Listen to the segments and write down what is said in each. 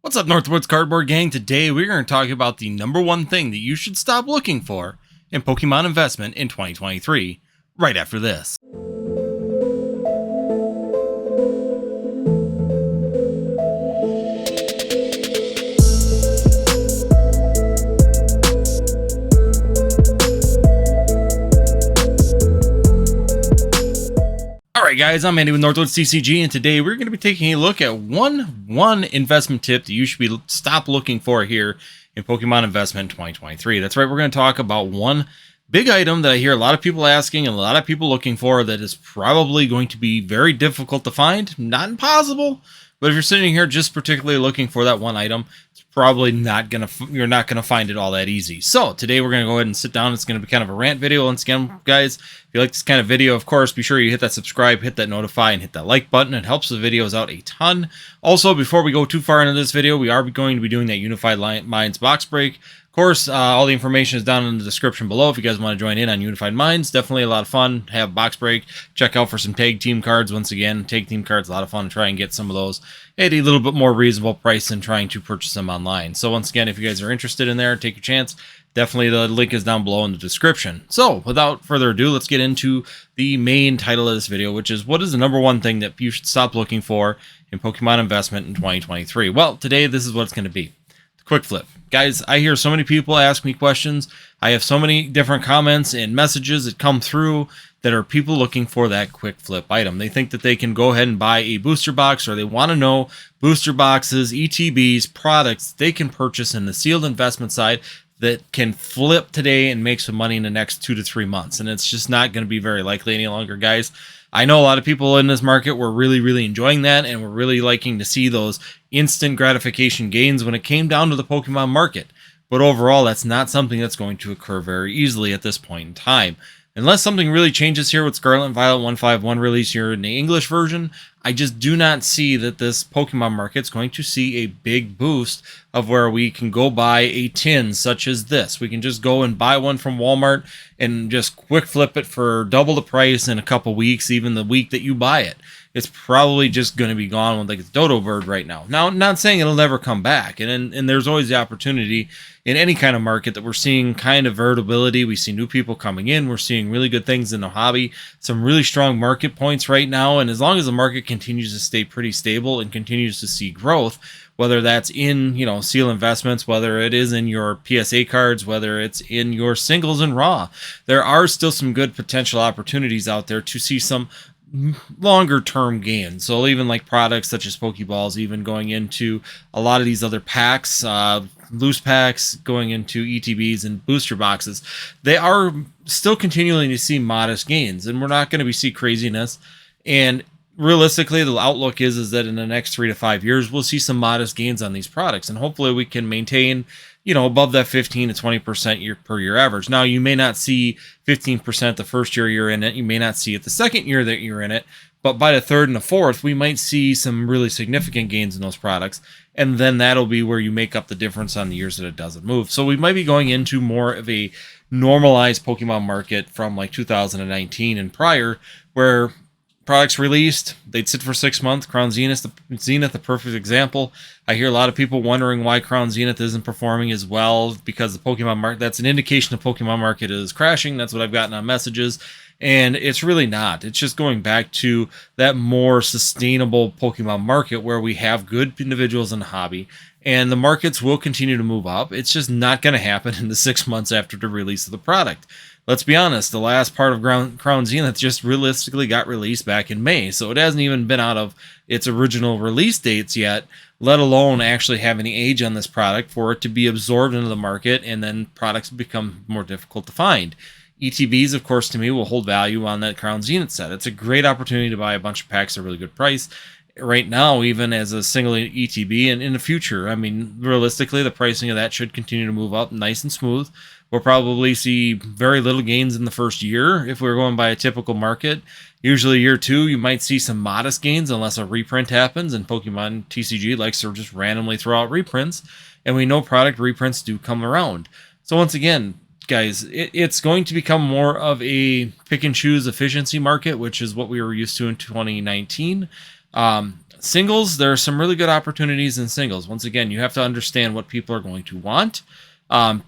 What's up, Northwoods Cardboard Gang? Today we're going to talk about the number one thing that you should stop looking for in Pokemon investment in 2023, right after this. Alright guys, I'm Andy with Northwoods TCG, and today we're going to be taking a look at one investment tip that you should stop looking for here in Pokemon investment in 2023. That's right, we're going to talk about one big item that I hear a lot of people asking and a lot of people looking for that is probably going to be very difficult to find. Not impossible, but if you're sitting here just particularly looking for that one item, it's probably you're not gonna find it all that easy. So today we're gonna go ahead and sit down. It's gonna be kind of a rant video. Once again, guys, if you like this kind of video, of course, be sure you hit that subscribe, hit that notify, and hit that like button. It helps the videos out a ton. Also, before we go too far into this video, we are going to be doing that Unified Minds box break. Of course, all the information is down in the description below if you guys want to join in on Unified Minds. Definitely a lot of fun. Have box break. Check out for some tag team cards. Once again, tag team cards, a lot of fun to try and get some of those at a little bit more reasonable price than trying to purchase them online. So once again, if you guys are interested in there, take your chance. Definitely the link is down below in the description. So without further ado, let's get into the main title of this video, which is what is the number one thing that you should stop looking for in Pokemon investment in 2023? Well, today this is what it's going to be. Quick flip. Guys, I hear so many people ask me questions. I have so many different comments and messages that come through that are people looking for that quick flip item. They think that they can go ahead and buy a booster box, or they want to know booster boxes, ETBs, products they can purchase in the sealed investment side that can flip today and make some money in the next 2 to 3 months. And it's just not going to be very likely any longer, guys. I know a lot of people in this market were really enjoying that, and were really liking to see those instant gratification gains when it came down to the Pokemon market. But overall, that's not something that's going to occur very easily at this point in time. Unless something really changes here with Scarlet and Violet 151 release here in the English version, I just do not see that this Pokemon market's going to see a big boost of where we can go buy a tin such as this. We can just go and buy one from Walmart and just quick flip it for double the price in a couple weeks, even the week that you buy it. It's probably just going to be gone with like a dodo bird right now. Now, I'm not saying it'll never come back, and there's always the opportunity in any kind of market that we're seeing kind of vertibility. We see new people coming in. We're seeing really good things in the hobby, some really strong market points right now, and as long as the market continues to stay pretty stable and continues to see growth, whether that's in, seal investments, whether it is in your PSA cards, whether it's in your singles and raw, there are still some good potential opportunities out there to see some longer term gains. So even like products such as Pokeballs, even going into a lot of these other packs, loose packs, going into ETBs and booster boxes, they are still continuing to see modest gains, and we're not going to see craziness. And realistically, the outlook is that in the next 3 to 5 years, we'll see some modest gains on these products, and hopefully we can maintain, above that 15 to 20% per year average. Now, you may not see 15% the first year you're in it. You may not see it the second year that you're in it, but by the third and the fourth, we might see some really significant gains in those products, and then that'll be where you make up the difference on the years that it doesn't move. So we might be going into more of a normalized Pokemon market from like 2019 and prior, where products released, they'd sit for 6 months. Crown Zenith, the perfect example. I hear a lot of people wondering why Crown Zenith isn't performing as well, because the Pokemon market, that's an indication the Pokemon market is crashing. That's what I've gotten on messages, and it's really not. It's just going back to that more sustainable Pokemon market where we have good individuals in the hobby, and the markets will continue to move up. It's just not going to happen in the 6 months after the release of the product. Let's be honest, the last part of Crown Zenith just realistically got released back in May, so it hasn't even been out of its original release dates yet, let alone actually have any age on this product for it to be absorbed into the market, and then products become more difficult to find. ETBs, of course, to me, will hold value on that Crown Zenith set. It's a great opportunity to buy a bunch of packs at a really good price. Right now, even as a single ETB, and in the future, I mean, realistically, the pricing of that should continue to move up nice and smooth. We'll probably see very little gains in the first year if we're going by a typical market. Usually year 2, you might see some modest gains unless a reprint happens, and Pokemon TCG likes to just randomly throw out reprints, and we know product reprints do come around. So once again, guys, it's going to become more of a pick and choose efficiency market, which is what we were used to in 2019. Singles, there are some really good opportunities in singles. Once again, you have to understand what people are going to want.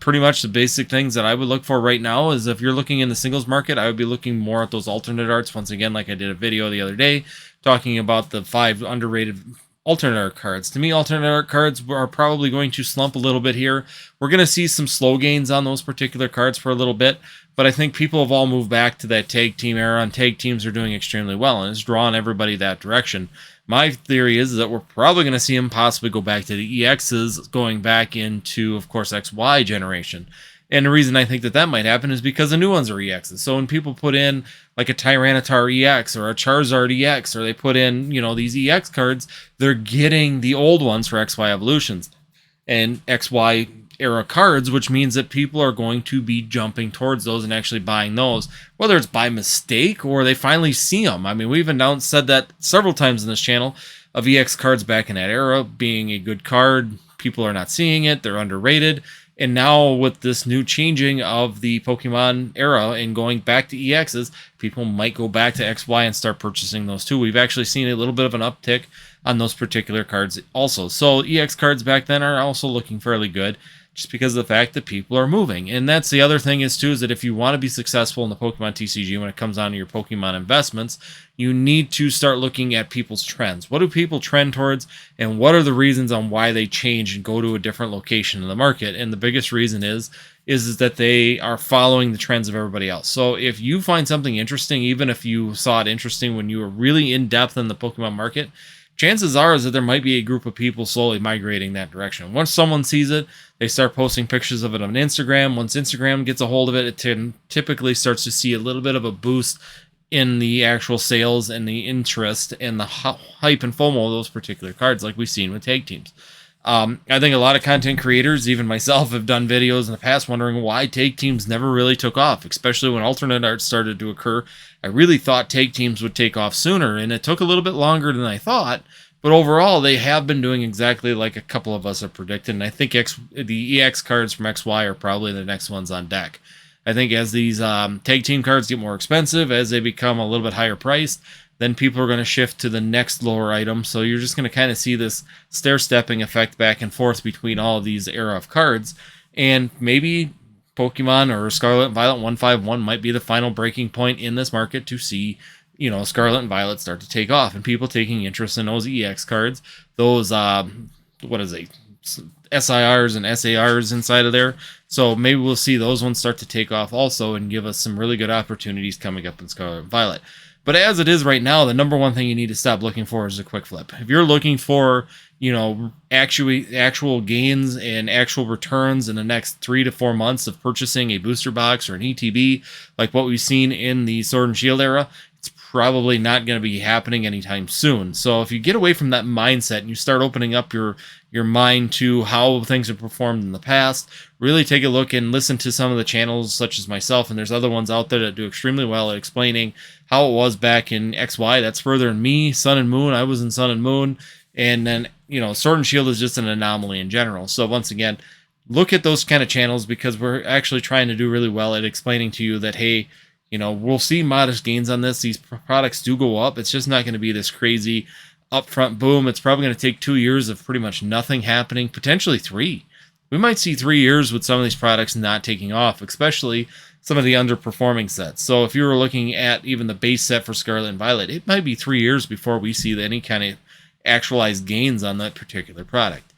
Pretty much the basic things that I would look for right now is if you're looking in the singles market, I would be looking more at those alternate arts. Once again, like I did a video the other day talking about the 5 underrated alternate art cards. To me, alternate art cards are probably going to slump a little bit here. We're going to see some slow gains on those particular cards for a little bit, but I think people have all moved back to that tag team era, and tag teams are doing extremely well, and it's drawn everybody that direction. My theory is that we're probably going to see them possibly go back to the EXs, going back into, of course, XY generation. And the reason I think that might happen is because the new ones are EXs. So when people put in like a Tyranitar EX or a Charizard EX, or they put in, these EX cards, they're getting the old ones for XY evolutions and XY era cards, which means that people are going to be jumping towards those and actually buying those, whether it's by mistake or they finally see them. I mean, we've said that several times in this channel of EX cards back in that era being a good card. People are not seeing it. They're underrated. And now with this new changing of the Pokemon era and going back to EXs, people might go back to XY and start purchasing those too. We've actually seen a little bit of an uptick on those particular cards also. So EX cards back then are also looking fairly good, just because of the fact that people are moving. And that's the other thing is that if you want to be successful in the Pokemon TCG when it comes down to your Pokemon investments, you need to start looking at people's trends. What do people trend towards, and what are the reasons on why they change and go to a different location in the market? And the biggest reason is that they are following the trends of everybody else. So if you find something interesting, even if you saw it interesting when you were really in depth in the Pokemon market, chances are is that there might be a group of people slowly migrating that direction. Once someone sees it, they start posting pictures of it on Instagram. Once Instagram gets a hold of it, it typically starts to see a little bit of a boost in the actual sales and the interest and the hype and FOMO of those particular cards, like we've seen with tag teams. I think a lot of content creators, even myself, have done videos in the past wondering why tag teams never really took off, especially when alternate art started to occur. I really thought tag teams would take off sooner, and it took a little bit longer than I thought. But overall, they have been doing exactly like a couple of us have predicted. And I think the EX cards from XY are probably the next ones on deck. I think as these tag team cards get more expensive, as they become a little bit higher priced, then people are going to shift to the next lower item. So you're just going to kind of see this stair-stepping effect back and forth between all of these era of cards. And maybe Pokemon or Scarlet and Violet 151 might be the final breaking point in this market to see Scarlet and Violet start to take off, and people taking interest in those EX cards, those SIRs and SARs inside of there. So maybe we'll see those ones start to take off also and give us some really good opportunities coming up in Scarlet and Violet. But as it is right now, the number one thing you need to stop looking for is a quick flip. If you're looking for, actual gains and actual returns in the next 3 to 4 months of purchasing a booster box or an ETB, like what we've seen in the Sword and Shield era, it's probably not going to be happening anytime soon. So if you get away from that mindset and you start opening up your mind to how things have performed in the past, really take a look and listen to some of the channels such as myself, and there's other ones out there that do extremely well at explaining how it was back in XY. That's further than me. Sun and Moon, I was in Sun and Moon, and then Sword and Shield is just an anomaly in general. So once again, look at those kind of channels, because we're actually trying to do really well at explaining to you that, hey, we'll see modest gains on this. These products do go up. It's just not going to be this crazy upfront boom. It's probably going to take 2 years of pretty much nothing happening, potentially 3. We might see 3 years with some of these products not taking off, especially some of the underperforming sets. So if you were looking at even the base set for Scarlet and Violet, it might be 3 years before we see any kind of actualized gains on that particular product.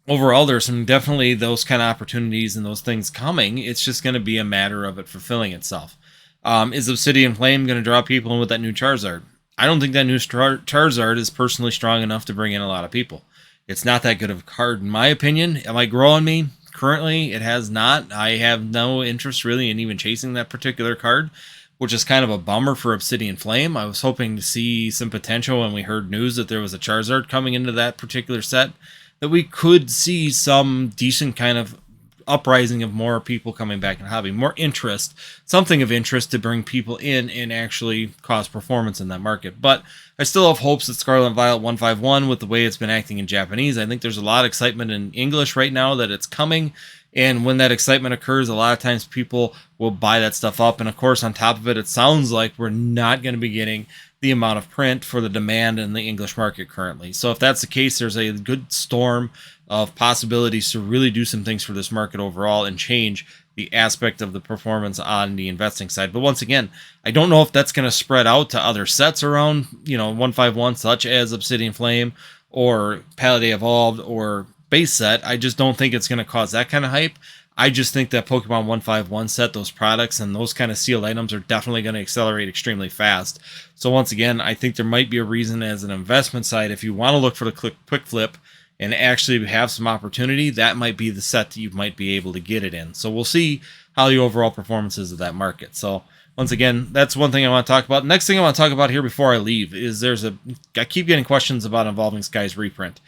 Overall, there's some definitely those kind of opportunities and those things coming. It's just going to be a matter of it fulfilling itself. Is Obsidian Flame going to draw people in with that new Charizard? I don't think that new Charizard is personally strong enough to bring in a lot of people. It's not that good of a card, in my opinion. It might grow on me. Currently, it has not. I have no interest really in even chasing that particular card, which is kind of a bummer for Obsidian Flame. I was hoping to see some potential when we heard news that there was a Charizard coming into that particular set, that we could see some decent kind of uprising of more people coming back and having more interest, something of interest to bring people in and actually cause performance in that market. But I still have hopes that Scarlet and Violet 151, with the way it's been acting in Japanese, I think there's a lot of excitement in English right now that it's coming. And when that excitement occurs, a lot of times people will buy that stuff up. And of course, on top of it, it sounds like we're not going to be getting the amount of print for the demand in the English market currently. So if that's the case, there's a good storm of possibilities to really do some things for this market overall and change the aspect of the performance on the investing side. But once again, I don't know if that's going to spread out to other sets around, 151, such as Obsidian Flame or Palladium Evolved or base set. I just don't think it's going to cause that kind of hype. I just think that Pokemon 151 set, those products and those kind of sealed items are definitely going to accelerate extremely fast. So once again, I think there might be a reason as an investment side, if you want to look for the quick flip and actually have some opportunity, that might be the set that you might be able to get it in. So we'll see how the overall performance is of that market. So once again, that's one thing I want to talk about. Next thing I want to talk about here before I leave is I keep getting questions about Evolving Skies reprint.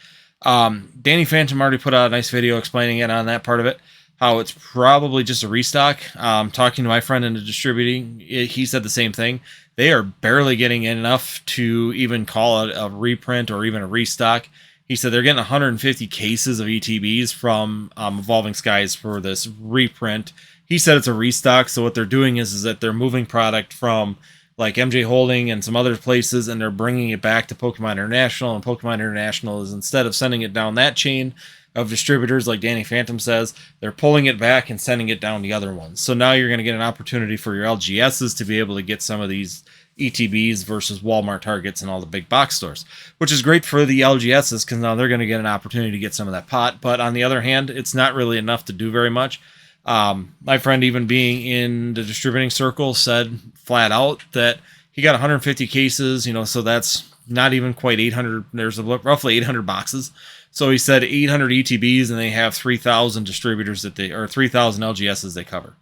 Danny Phantom already put out a nice video explaining it on that part of it, how it's probably just a restock. Talking to my friend in the distributing, he said the same thing. They are barely getting enough to even call it a reprint or even a restock. He said they're getting 150 cases of ETBs from Evolving Skies for this reprint. He said it's a restock, so what they're doing is that they're moving product from like MJ Holding and some other places, and they're bringing it back to Pokemon International, and Pokemon International is, instead of sending it down that chain of distributors like Danny Phantom says, they're pulling it back and sending it down the other ones. So now you're going to get an opportunity for your LGSs to be able to get some of these ETBs versus Walmart, Targets, and all the big box stores, which is great for the LGSs because now they're going to get an opportunity to get some of that pot. But on the other hand, it's not really enough to do very much. My friend, even being in the distributing circle, said flat out that he got 150 cases, so that's not even quite 800. There's roughly 800 boxes. So he said 800 ETBs, and they have 3,000 distributors or 3,000 LGSs they cover.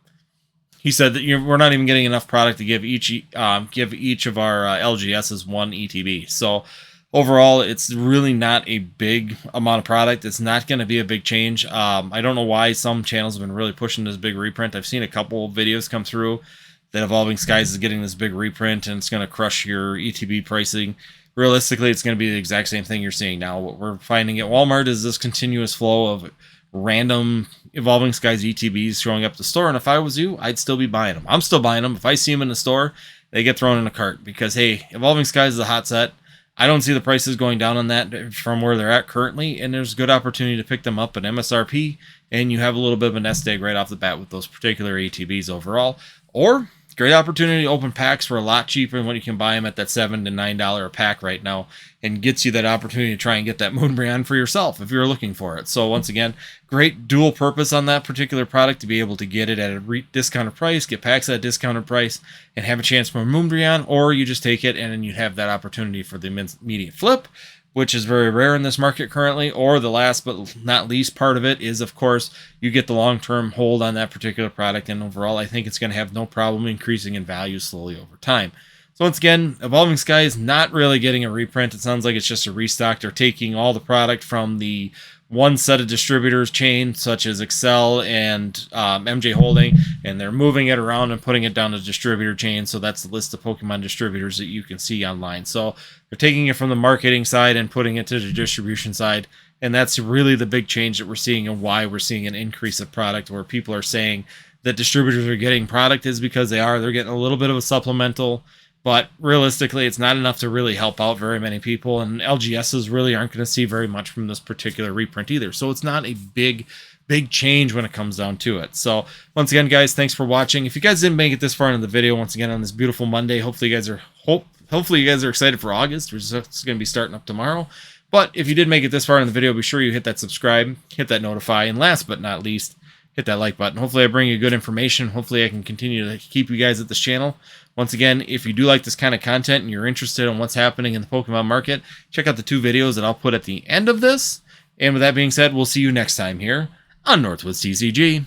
He said that we're not even getting enough product to give each of our LGSs one ETB. So overall, it's really not a big amount of product. It's not going to be a big change. I don't know why some channels have been really pushing this big reprint. I've seen a couple videos come through that Evolving Skies is getting this big reprint and it's going to crush your ETB pricing. Realistically, it's going to be the exact same thing you're seeing now. What we're finding at Walmart is this continuous flow of random Evolving Skies ETBs showing up at the store, and if I was you, I'd still be buying them. I'm still buying them. If I see them in the store, they get thrown in a cart because, hey, Evolving Skies is a hot set. I don't see the prices going down on that from where they're at currently, and there's good opportunity to pick them up at MSRP, and you have a little bit of a nest egg right off the bat with those particular ETBs overall. Or great opportunity to open packs for a lot cheaper than what you can buy them at that $7 to $9 a pack right now, and gets you that opportunity to try and get that Moonbryon for yourself if you're looking for it. So once again, great dual purpose on that particular product to be able to get it at a discounted price, get packs at a discounted price, and have a chance for a Moonbryon, or you just take it and then you have that opportunity for the immediate flip, which is very rare in this market currently. Or the last but not least part of it is, of course, you get the long-term hold on that particular product, and overall I think it's going to have no problem increasing in value slowly over time. So once again, Evolving Skies not really getting a reprint. It sounds like it's just a restock. They're taking all the product from the one set of distributors chain, such as Excel and MJ Holding, and they're moving it around and putting it down the distributor chain. So that's the list of Pokemon distributors that you can see online. So they're taking it from the marketing side and putting it to the distribution side. And that's really the big change that we're seeing, and why we're seeing an increase of product, where people are saying that distributors are getting product is because they're getting a little bit of a supplemental. But realistically, it's not enough to really help out very many people, and LGSs really aren't going to see very much from this particular reprint either. So it's not a big change when it comes down to it. So once again, guys, thanks for watching. If you guys didn't make it this far into the video, once again on this beautiful Monday, hopefully you guys are excited for August, which is going to be starting up tomorrow. But if you did make it this far in the video, be sure you hit that subscribe, hit that notify, and last but not least, hit that like button. Hopefully I bring you good information. Hopefully I can continue to keep you guys at this channel. Once again, if you do like this kind of content and you're interested in what's happening in the Pokemon market, check out the 2 videos that I'll put at the end of this. And with that being said, we'll see you next time here on Northwoods TCG.